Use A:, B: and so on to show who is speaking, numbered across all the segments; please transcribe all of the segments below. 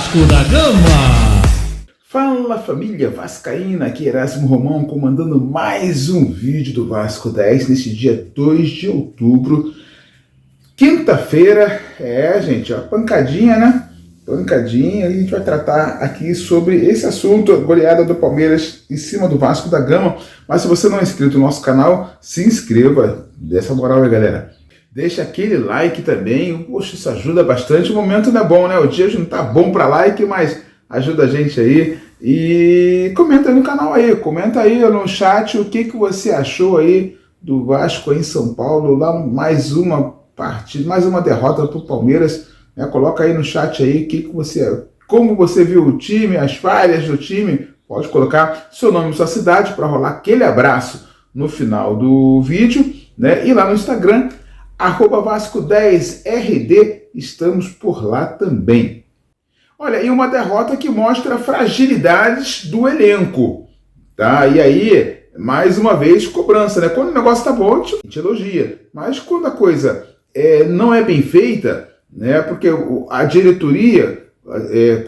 A: Vasco da Gama.
B: Fala família vascaína, aqui Erasmo Romão comandando mais um vídeo do Vasco 10 neste dia 2 de outubro, quinta-feira. Gente, ó, pancadinha, né? Pancadinha, a gente vai tratar aqui sobre esse assunto, a goleada do Palmeiras em cima do Vasco da Gama. Mas se você não é inscrito no nosso canal, se inscreva, dê essa moral aí, galera. Deixa aquele like também, poxa, isso ajuda bastante. O momento não é bom, né? O dia não tá bom para like, mas ajuda a gente aí. E comenta aí no canal aí, comenta aí no chat o que você achou aí do Vasco aí em São Paulo. Lá mais uma partida, mais uma derrota pro Palmeiras, né? Coloca aí no chat aí como você viu o time, as falhas do time. Pode colocar seu nome e sua cidade para rolar aquele abraço no final do vídeo, né? E lá no Instagram, @Vasco10RD, estamos por lá também. Olha, e uma derrota que mostra fragilidades do elenco, tá? E aí, mais uma vez, cobrança, né? Quando o negócio tá bom, a gente elogia. Mas quando a coisa não é bem feita, né? Porque a diretoria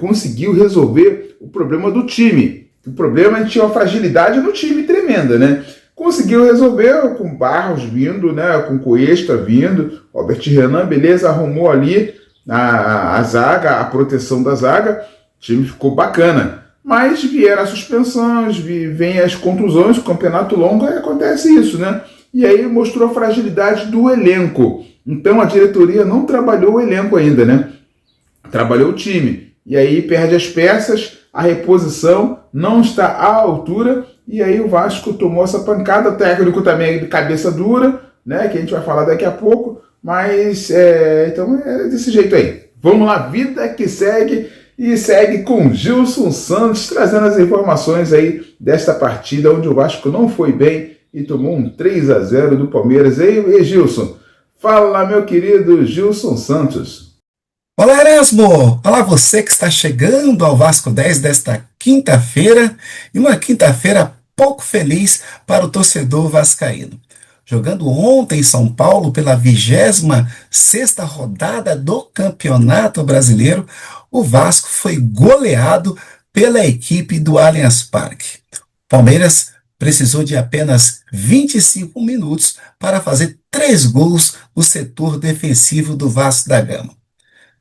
B: conseguiu resolver o problema do time. O problema é que tinha uma fragilidade no time tremenda, né? Conseguiu resolver com Barros vindo, né? Com Cuesta vindo, Robert Renan, beleza, arrumou ali a zaga, a proteção da zaga, o time ficou bacana. Mas vieram as suspensões, vem as contusões, o campeonato longo, aí acontece isso, né? E aí mostrou a fragilidade do elenco. Então a diretoria não trabalhou o elenco ainda, né? Trabalhou o time. E aí perde as peças, a reposição não está à altura, e aí o Vasco tomou essa pancada. O técnico também de cabeça dura, né? Que a gente vai falar daqui a pouco. Mas, então é desse jeito aí. Vamos lá, vida que segue, e segue com Gilson Santos, trazendo as informações aí desta partida, onde o Vasco não foi bem e tomou um 3-0 do Palmeiras. E Gilson, fala, meu querido Gilson Santos.
C: Olá, Erasmo! Olá, você que está chegando ao Vasco 10 desta quinta-feira, e uma quinta-feira pouco feliz para o torcedor vascaíno. Jogando ontem em São Paulo pela 26ª rodada do Campeonato Brasileiro, o Vasco foi goleado pela equipe do Allianz Parque. Palmeiras precisou de apenas 25 minutos para fazer 3 gols no setor defensivo do Vasco da Gama.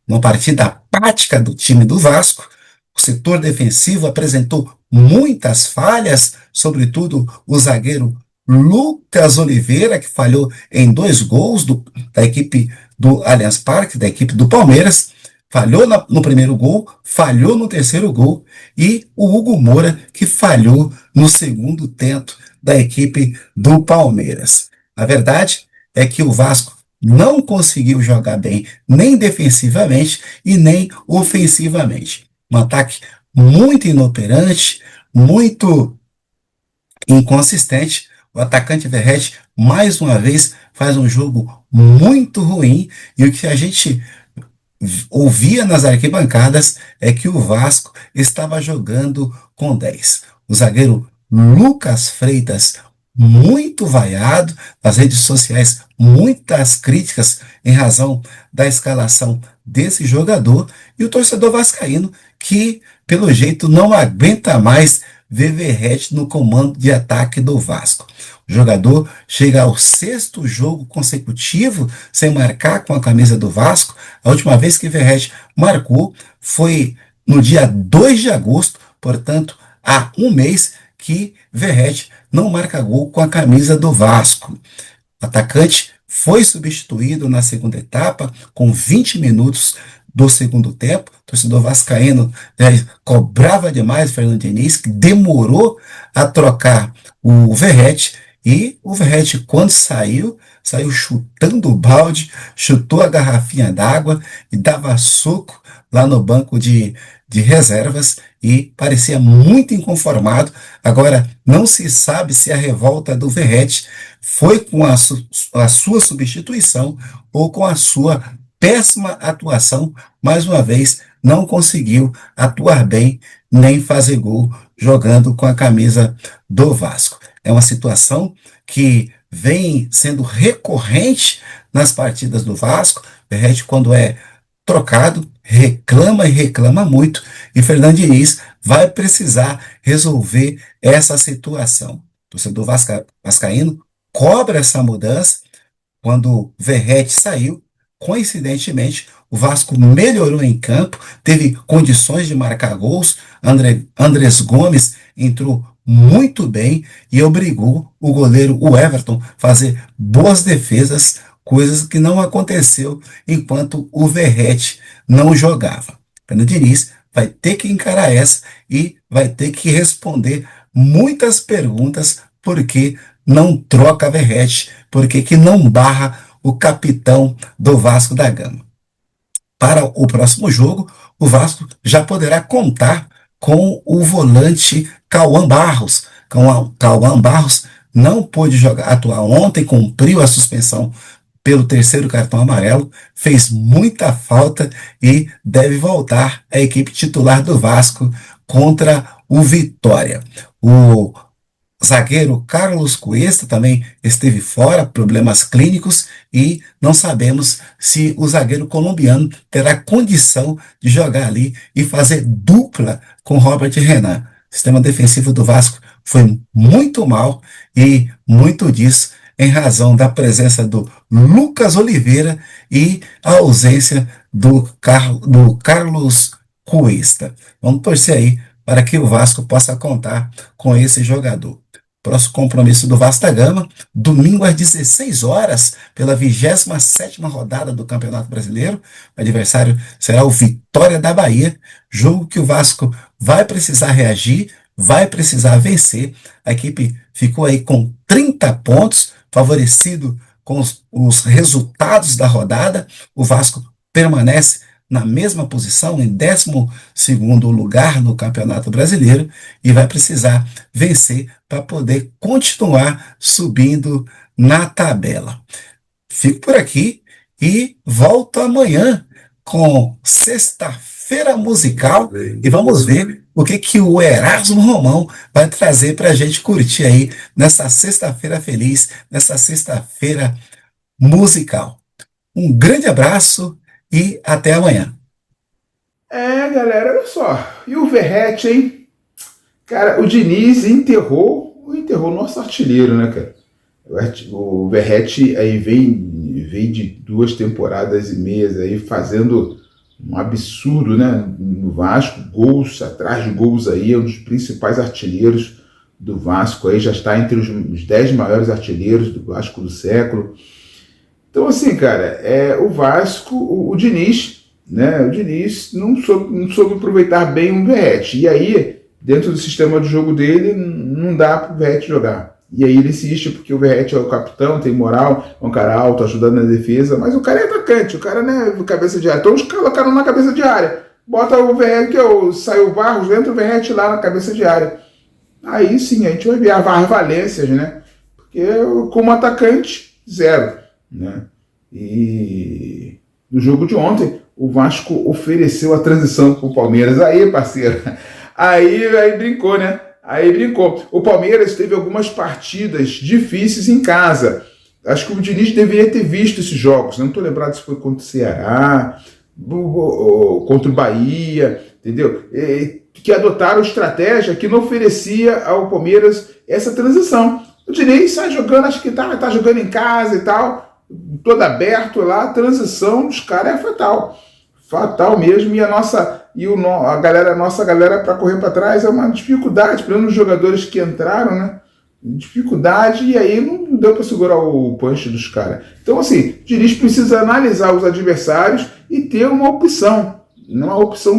C: Numa partida apática do time do Vasco, o setor defensivo apresentou muitas falhas, sobretudo o zagueiro Lucas Oliveira, que falhou em 2 gols da equipe do Allianz Parque, da equipe do Palmeiras, falhou no primeiro gol, falhou no terceiro gol, e o Hugo Moura, que falhou no segundo tento da equipe do Palmeiras. A verdade é que o Vasco não conseguiu jogar bem, nem defensivamente e nem ofensivamente. Um ataque muito inoperante, muito inconsistente. O atacante Verratti, mais uma vez, faz um jogo muito ruim, e o que a gente ouvia nas arquibancadas é que o Vasco estava jogando com 10. O zagueiro Lucas Freitas, muito vaiado nas redes sociais, muitas críticas em razão da escalação desse jogador, e o torcedor vascaíno que, pelo jeito, não aguenta mais ver Verratti no comando de ataque do Vasco. O jogador chega ao 6º jogo consecutivo sem marcar com a camisa do Vasco. A última vez que Verratti marcou foi no dia 2 de agosto, portanto, há um mês que Verratti não marca gol com a camisa do Vasco. O atacante foi substituído na segunda etapa, com 20 minutos do segundo tempo. O torcedor vascaíno cobrava demais o Fernando Diniz, que demorou a trocar o Verratti, e o Verratti, quando saiu chutando o balde, chutou a garrafinha d'água e dava soco lá no banco de reservas, e parecia muito inconformado. Agora, não se sabe se a revolta do Verratti foi com a sua substituição ou com a sua péssima atuação. Mais uma vez, não conseguiu atuar bem nem fazer gol jogando com a camisa do Vasco. É uma situação que vem sendo recorrente nas partidas do Vasco. Verratti, quando é trocado, reclama e reclama muito, e Fernando Diniz vai precisar resolver essa situação. O torcedor vascaíno cobra essa mudança. Quando o Verratti saiu, coincidentemente, o Vasco melhorou em campo, teve condições de marcar gols. Andrés Gomes entrou muito bem e obrigou o goleiro, o Everton, a fazer boas defesas, coisas que não aconteceu enquanto o Verratti não jogava. Fernando Diniz vai ter que encarar essa e vai ter que responder muitas perguntas, porque não troca Verratti, porque que não barra o capitão do Vasco da Gama. Para o próximo jogo, o Vasco já poderá contar com o volante Cauã Barros. Cauã Barros não pôde atuar ontem, cumpriu a suspensão pelo terceiro cartão amarelo, fez muita falta e deve voltar à equipe titular do Vasco contra o Vitória. O zagueiro Carlos Cuesta também esteve fora, problemas clínicos, e não sabemos se o zagueiro colombiano terá condição de jogar ali e fazer dupla com Robert Renan. O sistema defensivo do Vasco foi muito mal, e muito disso em razão da presença do Lucas Oliveira e a ausência do Carlos Cuesta. Vamos torcer aí para que o Vasco possa contar com esse jogador. Próximo compromisso do Vasco da Gama, domingo às 16 horas, pela 27ª rodada do Campeonato Brasileiro. O adversário será o Vitória da Bahia, jogo que o Vasco vai precisar reagir, vai precisar vencer. A equipe ficou aí com 30 pontos, favorecido com os resultados da rodada. O Vasco permanece na mesma posição, em 12º lugar no Campeonato Brasileiro, e vai precisar vencer para poder continuar subindo na tabela. Fico por aqui e volto amanhã com Sexta-feira Musical, e vamos ver o que o Erasmo Romão vai trazer para a gente curtir aí nessa sexta-feira feliz, nessa sexta-feira musical. Um grande abraço e até amanhã.
B: Galera, olha só. E o Verratti, hein? Cara, o Diniz enterrou o nosso artilheiro, né, cara? O Verratti aí vem de 2 temporadas e meias aí fazendo um absurdo, né? No Vasco, gols atrás de gols aí, é um dos principais artilheiros do Vasco aí, já está entre os 10 maiores artilheiros do Vasco do século. Então, assim, cara, o Vasco, o Diniz, né? O Diniz não soube aproveitar bem o Verratti. E aí, dentro do sistema de jogo dele, não dá para o Verratti jogar. E aí ele insiste, porque o Verratti é o capitão, tem moral, é um cara alto, ajudando na defesa, mas o cara é atacante, o cara não é cabeça de área. Então eles colocaram na cabeça de área. Bota o Verratti, saiu o Barros, dentro o Verratti lá na cabeça de área. Aí sim, a gente vai ver as valências, né? Porque como atacante, 0. Né? E no jogo de ontem, o Vasco ofereceu a transição para o Palmeiras. Aí, parceiro, aí brincou, né? Aí brincou. O Palmeiras teve algumas partidas difíceis em casa. Acho que o Diniz deveria ter visto esses jogos. Não estou lembrado se foi contra o Ceará, contra o Bahia, entendeu? Que adotaram estratégia que não oferecia ao Palmeiras essa transição. O Diniz sai jogando, acho que tá jogando em casa e tal, todo aberto lá, a transição dos caras é fatal. Fatal mesmo, e a nossa galera para correr para trás é uma dificuldade, pelo menos os jogadores que entraram, né? Dificuldade, e aí não deu para segurar o punch dos caras. Então, assim, o Diniz precisa analisar os adversários e ter uma opção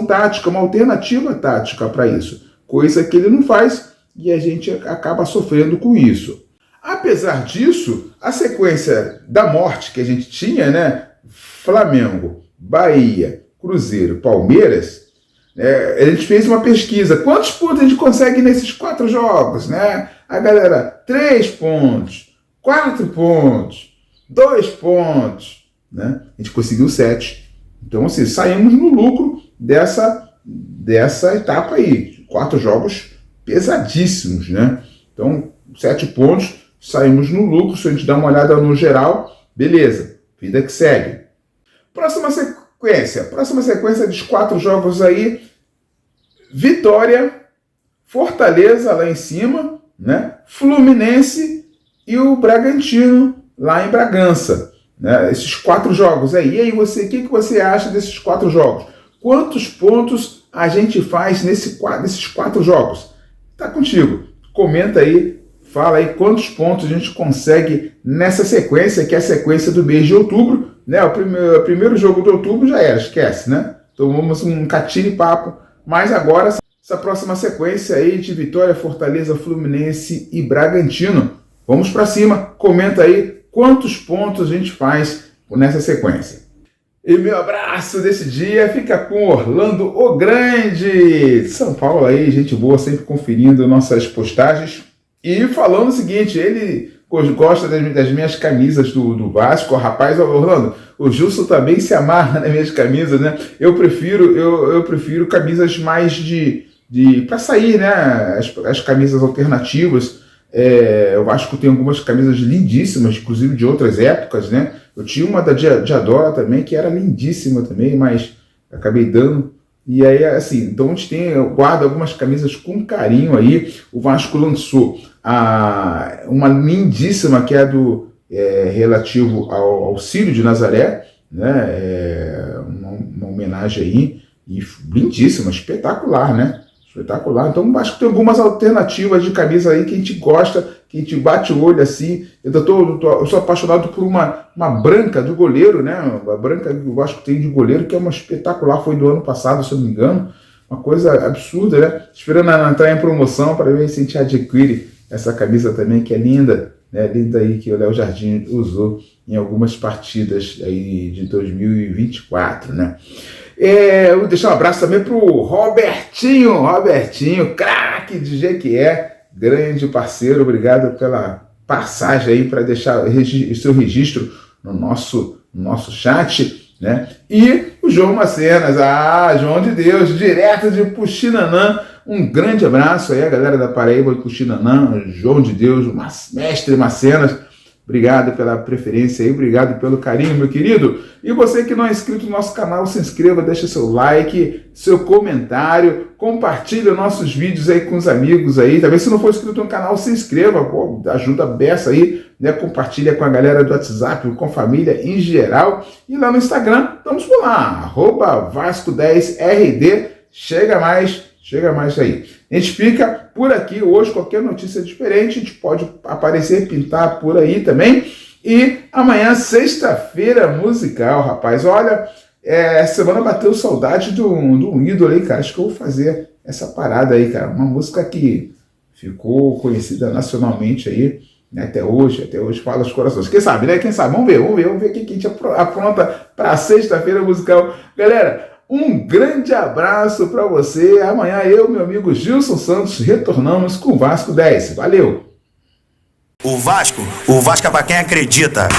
B: tática, uma alternativa tática para isso. Coisa que ele não faz e a gente acaba sofrendo com isso. Apesar disso, a sequência da morte que a gente tinha, né? Flamengo, Bahia, Cruzeiro, Palmeiras, a gente fez uma pesquisa. Quantos pontos a gente consegue nesses 4 jogos, né? A galera, 3 pontos, 4 pontos, 2 pontos, né? A gente conseguiu 7. Então, assim, saímos no lucro dessa etapa aí. 4 jogos pesadíssimos, né? Então, 7 pontos, saímos no lucro. Se a gente dá uma olhada no geral, beleza, vida que segue. Próxima sequência. Próxima sequência dos 4 jogos aí. Vitória, Fortaleza lá em cima, né? Fluminense e o Bragantino lá em Bragança. Né? Esses 4 jogos aí. E aí, o que você acha desses 4 jogos? Quantos pontos a gente faz nesses 4 jogos? Tá contigo. Comenta aí, fala aí quantos pontos a gente consegue nessa sequência, que é a sequência do mês de outubro. Né? O primeiro jogo de outubro já era, esquece, né? Tomamos um catire-papo. Mas agora, essa próxima sequência aí de Vitória, Fortaleza, Fluminense e Bragantino. Vamos para cima, comenta aí quantos pontos a gente faz nessa sequência. E meu abraço desse dia fica com Orlando o Grande, São Paulo aí, gente boa, sempre conferindo nossas postagens. E falando o seguinte, ele gosta das minhas camisas do Vasco. Rapaz, Orlando, o Gilson também se amarra nas minhas camisas, né? Eu prefiro camisas mais para sair, né? As camisas alternativas. O Vasco tem algumas camisas lindíssimas, inclusive de outras épocas, né? Eu tinha uma da Diadora também, que era lindíssima também, mas acabei dando. E aí, assim, então eu guardo algumas camisas com carinho aí. O Vasco lançou uma lindíssima, que é relativo ao Círio de Nazaré, né? Uma homenagem aí, e lindíssima, espetacular, né? Espetacular. Então, acho que tem algumas alternativas de camisa aí que a gente gosta, que a gente bate o olho assim. Eu sou apaixonado por uma branca do goleiro, né? A branca que o Vasco tem de goleiro, que é uma espetacular, foi do ano passado, se eu não me engano. Uma coisa absurda, né? Esperando entrar em promoção para ver se a gente adquire essa camisa também, que é linda, né? Linda aí, que o Léo Jardim usou em algumas partidas aí de 2024, né? Eu vou deixar um abraço também pro Robertinho, craque de Jequié, grande parceiro, obrigado pela passagem aí para deixar o seu registro no nosso chat, né? E o João Macenas, João de Deus, direto de Puxinanã, um grande abraço aí a galera da Paraíba de Puxinanã, João de Deus, mestre Macenas. Obrigado pela preferência aí, obrigado pelo carinho, meu querido. E você que não é inscrito no nosso canal, se inscreva, deixa seu like, seu comentário, compartilha nossos vídeos aí com os amigos aí. Também se não for inscrito no canal, se inscreva, pô, ajuda a beça aí, né? Compartilha com a galera do WhatsApp, com a família em geral. E lá no Instagram, estamos por lá, @Vasco10RD, chega mais aí. A gente fica por aqui hoje, qualquer notícia diferente, a gente pode aparecer, pintar por aí também. E amanhã, sexta-feira musical, rapaz. Olha, essa semana bateu saudade do ídolo aí, cara. Acho que eu vou fazer essa parada aí, cara. Uma música que ficou conhecida nacionalmente aí, né? Até hoje fala os corações. Quem sabe, né? Quem sabe? Vamos ver o que a gente apronta para sexta-feira musical. Galera, um grande abraço para você. Amanhã eu, meu amigo Gilson Santos, retornamos com o Vasco 10. Valeu!
A: O Vasco é para quem acredita.